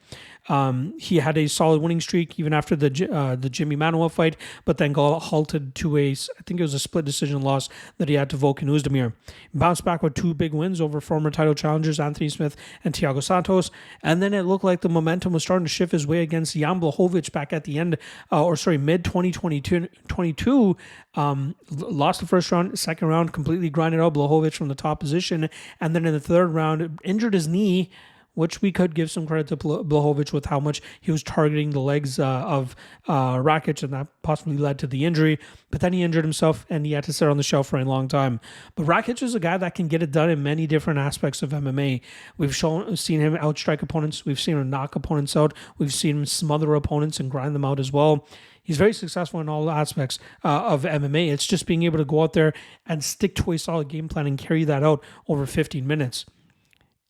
He had a solid winning streak even after the Jimmy Manuwa fight, but then got halted to I think it was a split decision loss that he had to Volkan Oezdemir. Bounced back with 2 big wins over former title challengers Anthony Smith and Thiago Santos, and then it looked like the momentum was starting to shift his way against Jan Blachowicz back at the end, mid 2022. Lost the first round, second round, completely grinded out Blachowicz from the top position, and then in the third round, injured his knee, which we could give some credit to Blachowicz with how much he was targeting the legs of Rakic, and that possibly led to the injury. But then he injured himself, and he had to sit on the shelf for a long time. But Rakic is a guy that can get it done in many different aspects of MMA. We've seen him outstrike opponents. We've seen him knock opponents out. We've seen him smother opponents and grind them out as well. He's very successful in all aspects of MMA. It's just being able to go out there and stick to a solid game plan and carry that out over 15 minutes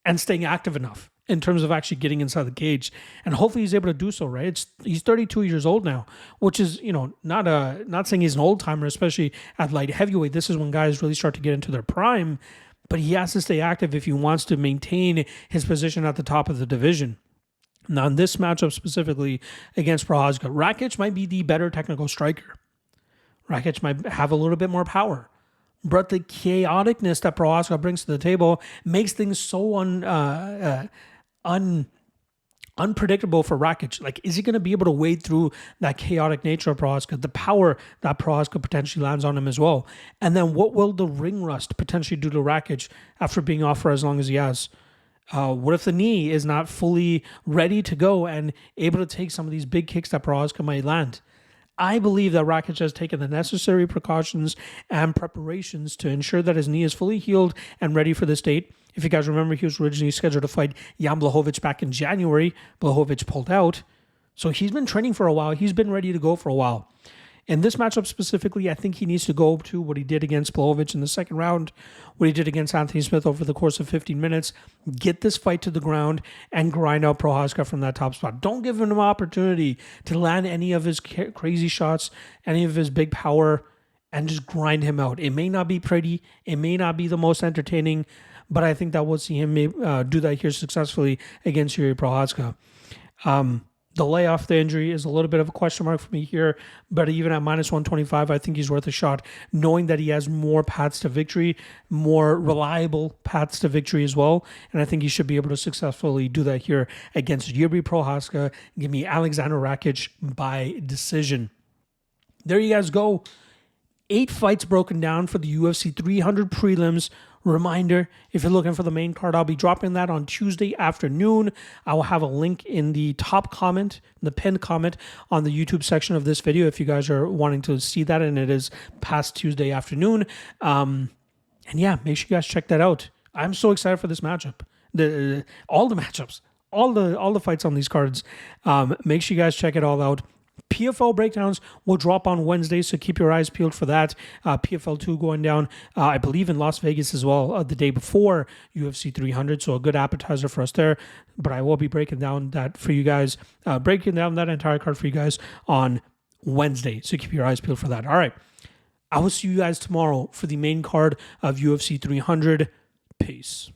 and staying active enough in terms of actually getting inside the cage. And hopefully he's able to do so, right? He's 32 years old now, which is, not saying he's an old timer, especially at light heavyweight. This is when guys really start to get into their prime, but he has to stay active if he wants to maintain his position at the top of the division. Now, in this matchup specifically against Prochazka, Rakic might be the better technical striker. Rakic might have a little bit more power. But the chaoticness that Prochazka brings to the table makes things so unpredictable for Rakic. Like, is he going to be able to wade through that chaotic nature of Prochazka, the power that Prochazka potentially lands on him as well? And then what will the ring rust potentially do to Rakic after being off for as long as he has? What if the knee is not fully ready to go and able to take some of these big kicks that Prochazka might land? I believe that Rakic has taken the necessary precautions and preparations to ensure that his knee is fully healed and ready for this date. If you guys remember, he was originally scheduled to fight Jan Blachowicz back in January. Blachowicz pulled out. So he's been training for a while. He's been ready to go for a while. In this matchup specifically, I think he needs to go to what he did against Blachowicz in the second round, what he did against Anthony Smith over the course of 15 minutes, get this fight to the ground, and grind out Prochazka from that top spot. Don't give him an opportunity to land any of his crazy shots, any of his big power, and just grind him out. It may not be pretty, it may not be the most entertaining, but I think that we'll see him do that here successfully against Yuri Prochazka. The layoff, the injury is a little bit of a question mark for me here, but even at minus 125, I think he's worth a shot, knowing that he has more paths to victory, more reliable paths to victory as well, and I think he should be able to successfully do that here against Yuri Prochazka. Give me Alexander Rakic by decision. There you guys go. 8 fights broken down for the UFC 300 prelims. Reminder, if you're looking for the main card, I'll be dropping that on Tuesday afternoon. I will have a link in the top comment, the pinned comment on the YouTube section of this video if you guys are wanting to see that, and it is past Tuesday afternoon. And yeah, make sure you guys check that out. I'm so excited for this matchup. All the matchups, all the fights on these cards. Make sure you guys check it all out. PFL breakdowns will drop on Wednesday, so keep your eyes peeled for that. PFL 2 going down, I believe, in Las Vegas as well the day before UFC 300, so a good appetizer for us there. But I will be breaking down that for you guys, breaking down that entire card for you guys on Wednesday, so keep your eyes peeled for that. All right, I will see you guys tomorrow for the main card of UFC 300. Peace.